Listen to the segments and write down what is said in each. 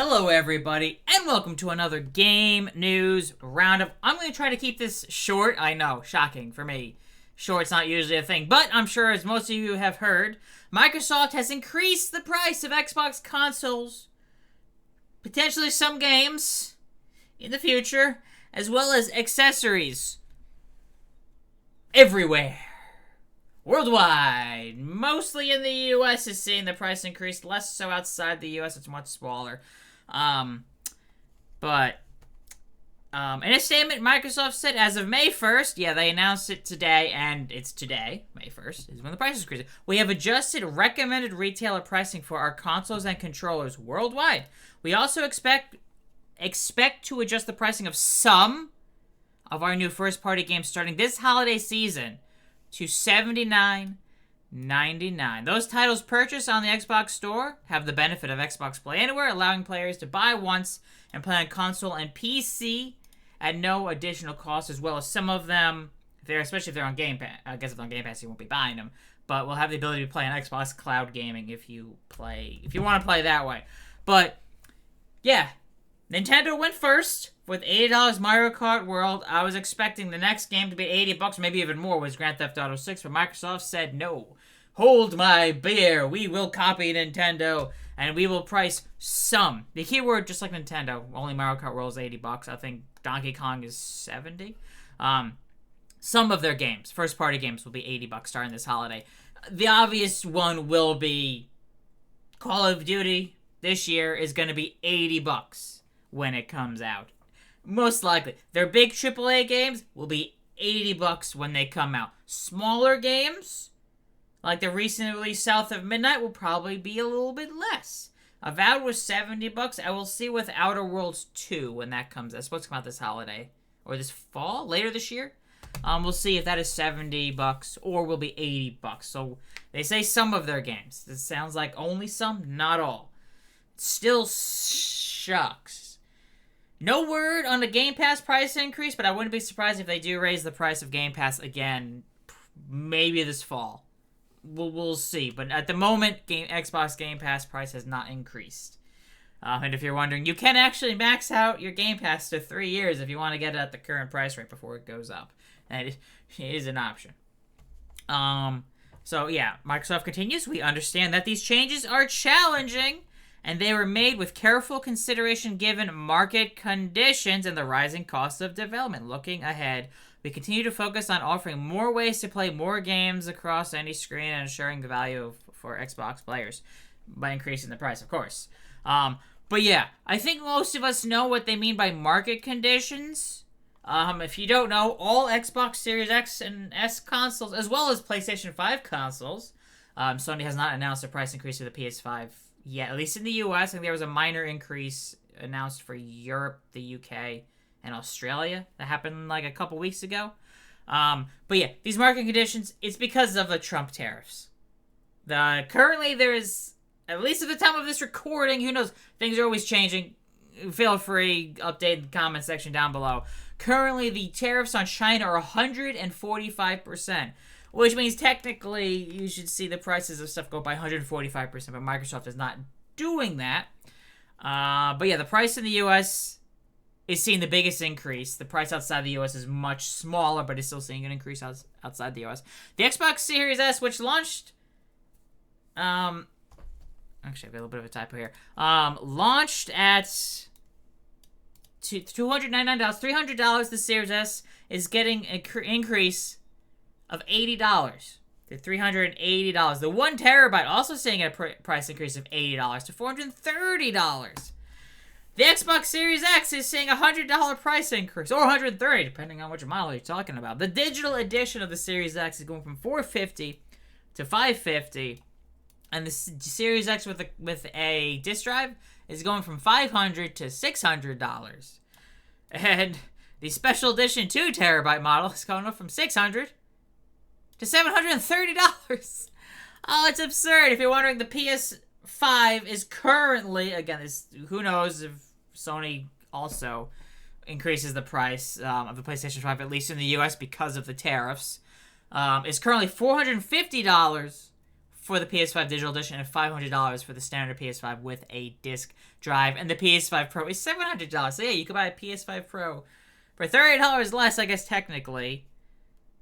Hello everybody, and welcome to another Game News Roundup. I'm going to try to keep this short. I know, shocking for me. Short's not usually a thing, but I'm sure as most of you have heard, Microsoft has increased the price of Xbox consoles, potentially some games in the future, as well as accessories everywhere. Worldwide, mostly in the US, is seeing the price increase, less so outside the US, it's much smaller. In a statement, Microsoft said as of May 1st, they announced it today, and it's today, May 1st, is when the price is increasing. We have adjusted recommended retailer pricing for our consoles and controllers worldwide. We also expect to adjust the pricing of some of our new first-party games starting this holiday season to $79.99. Those titles purchased on the Xbox Store have the benefit of Xbox Play Anywhere, allowing players to buy once and play on console and PC at no additional cost, as well as some of them, especially if they're on Game Pass. I guess if they're on Game Pass, you won't be buying them, but will have the ability to play on Xbox Cloud Gaming if you want to play that way. But yeah, Nintendo went first with $80 Mario Kart World. I was expecting the next game to be $80, maybe even more, was Grand Theft Auto 6, but Microsoft said no. Hold my beer. We will copy Nintendo, and we will price some. The keyword, just like Nintendo, only Mario Kart World is $80. I think Donkey Kong is $70. Some of their games, first-party games, will be $80 starting this holiday. The obvious one will be Call of Duty this year is going to be $80 when it comes out. Most likely. Their big AAA games will be $80 when they come out. Smaller games, like the recent release South of Midnight, will probably be a little bit less. Avowed was $70. I will see with Outer Worlds 2 when that comes. That's supposed to come out this holiday. Or this fall? Later this year? We'll see if that is $70 or will be $80. So they say some of their games. It sounds like only some, not all. Still shucks. No word on the Game Pass price increase, but I wouldn't be surprised if they do raise the price of Game Pass again, maybe this fall. We'll see. But at the moment, Xbox Game Pass price has not increased. And if you're wondering, you can actually max out your Game Pass to 3 years if you want to get it at the current price rate before it goes up. And it is an option. So yeah, Microsoft continues. We understand that these changes are challenging, and they were made with careful consideration given market conditions and the rising cost of development. Looking ahead, we continue to focus on offering more ways to play more games across any screen and ensuring the value for Xbox players by increasing the price, of course. But yeah, I think most of us know what they mean by market conditions. If you don't know, all Xbox Series X and S consoles, as well as PlayStation 5 consoles, Sony has not announced a price increase for the PS5 yet, at least in the US. I think there was a minor increase announced for Europe, the UK, and Australia that happened like a couple weeks ago. But yeah, these market conditions, it's because of the Trump tariffs. Currently there is, at least at the time of this recording, who knows, things are always changing. Feel free, update the comment section down below. Currently, the tariffs on China are 145%. Which means technically you should see the prices of stuff go by 145%, but Microsoft is not doing that. But yeah, the price in the US is seeing the biggest increase. The price outside the US is much smaller, but is still seeing an increase outside the US. The Xbox Series S, which launched... actually, I've got a little bit of a typo here. Launched at $299, $300. The Series S is getting an increase of $80 to $380. The 1 terabyte also seeing a price increase of $80 to $430. The Xbox Series X is seeing a $100 price increase, or $130, depending on which model you're talking about. The digital edition of the Series X is going from $450 to $550, and the Series X with a disk drive is going from $500 to $600. And the special edition 2 terabyte model is going up from $600 to $730. Oh, it's absurd. If you're wondering, the PS5 is currently, again, who knows if Sony also increases the price of the PlayStation 5, at least in the US because of the tariffs, is currently $450 for the PS5 Digital Edition and $500 for the standard PS5 with a disc drive. And the PS5 Pro is $700. So yeah, you could buy a PS5 Pro for $30 less, I guess, technically,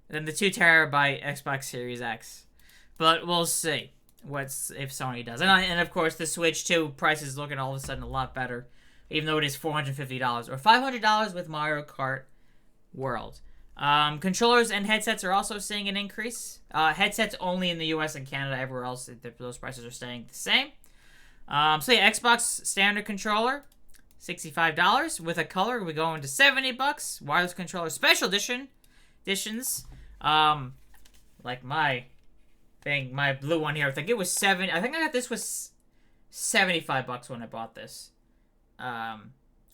than the 2TB Xbox Series X. But we'll see if Sony does. And of course, the Switch 2 price is looking all of a sudden a lot better, even though it is $450 or $500 with Mario Kart World. Controllers and headsets are also seeing an increase. Headsets only in the US and Canada. Everywhere else, those prices are staying the same. So yeah, Xbox standard controller, $65. With a color, we go into $70. Wireless controller special editions, like my blue one here. I think it was I think I got this was $75 when I bought this.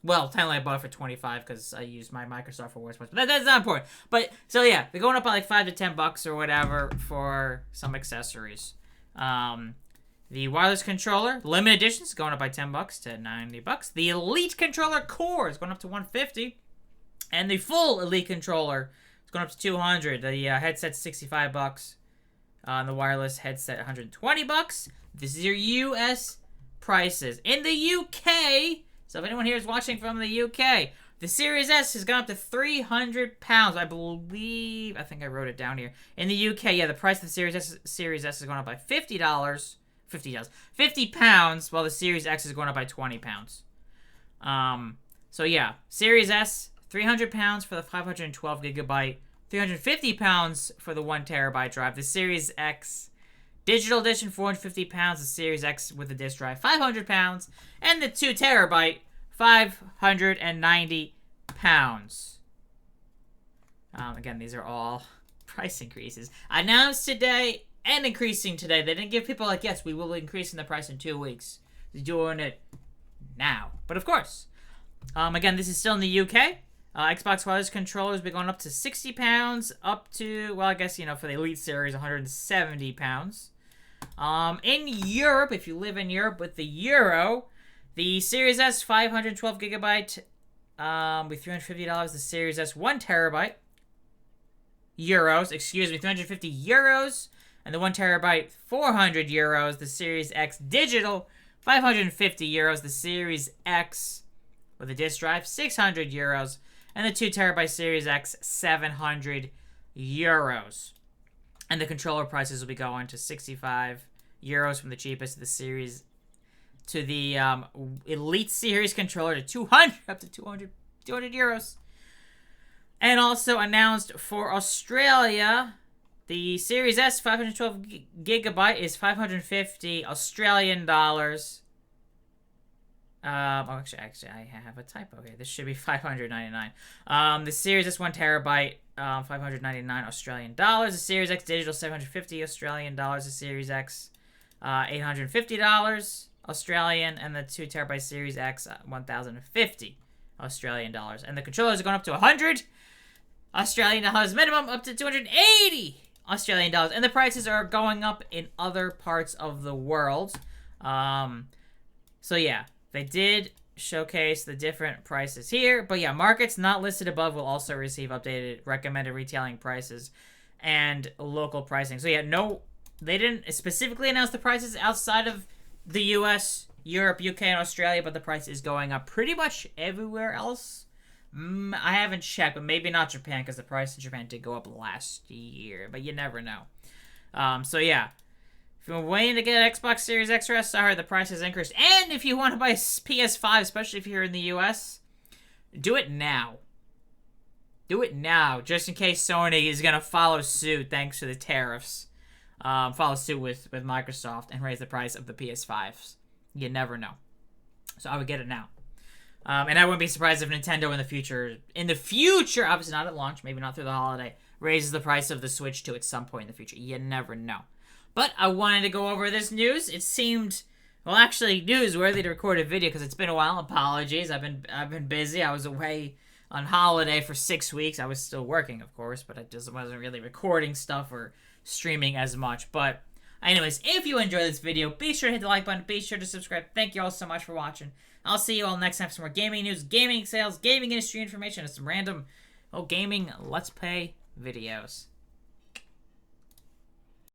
Well, technically I bought it for $25 because I used my Microsoft Rewards points, but that's not important. But so yeah, they're going up by like $5 to $10 or whatever for some accessories. The wireless controller, limited edition, is going up by $10 to $90. The Elite controller core is going up to $150, and the full Elite controller is going up to $200. The headset's $65. The wireless headset $120. This is your US prices. In the UK, so if anyone here is watching from the UK, the Series S has gone up to £300. I believe, I think I wrote it down here. In the UK, yeah, the price of the Series S is going up by £50, while the Series X is going up by £20. So yeah, Series S, £300 for the 512GB, £350 for the 1TB drive. The Series X Digital Edition, £450. The Series X with the disc drive, £500. And the 2TB, £590. Again, these are all price increases announced today and increasing today. They didn't give people like, yes, we will be increasing the price in 2 weeks. They're doing it now. But of course, again, this is still in the UK. Xbox wireless controllers be going up to £60, up to, well, I guess, you know, for the Elite Series, £170. In Europe, if you live in Europe with the Euro, the Series S 512GB, with $350. The Series S 1TB, euros, excuse me, 350 euros. And the 1TB, 400 euros. The Series X Digital, 550 euros. The Series X with a disc drive, 600 euros. And the 2TB Series X, 700 euros. And the controller prices will be going to 65 euros from the cheapest of the Series to the Elite Series controller to 200, up to 200 euros. And also announced for Australia, the Series S 512GB is 550 Australian dollars. Actually, I have a typo here. This should be $599. The Series S 1TB, $599 Australian dollars. The Series X Digital, $750 Australian dollars. The Series X, $850 Australian, and the 2TB Series X, $1,050 Australian dollars. And the controllers are going up to 100 Australian dollars minimum, up to 280 Australian dollars. And the prices are going up in other parts of the world. So yeah. They did showcase the different prices here. But yeah, markets not listed above will also receive updated recommended retailing prices and local pricing. So yeah, no, they didn't specifically announce the prices outside of the US, Europe, UK, and Australia, but the price is going up pretty much everywhere else. I haven't checked, but maybe not Japan, because the price in Japan did go up last year, but you never know. So yeah. If you're waiting to get an Xbox Series X or S, I heard the price has increased. And if you want to buy a PS5, especially if you're in the US, do it now. Do it now, just in case Sony is going to follow suit thanks to the tariffs. Follow suit with Microsoft and raise the price of the PS5s. You never know. So I would get it now. And I wouldn't be surprised if Nintendo in the future, obviously not at launch, maybe not through the holiday, raises the price of the Switch 2 at some point in the future. You never know. But I wanted to go over this news. It seemed, well, actually newsworthy to record a video because it's been a while. Apologies. I've been busy. I was away on holiday for 6 weeks. I was still working, of course, but I just wasn't really recording stuff or streaming as much. But anyways, if you enjoyed this video, be sure to hit the like button. Be sure to subscribe. Thank you all so much for watching. I'll see you all next time for some more gaming news, gaming sales, gaming industry information, and some random gaming Let's Play videos.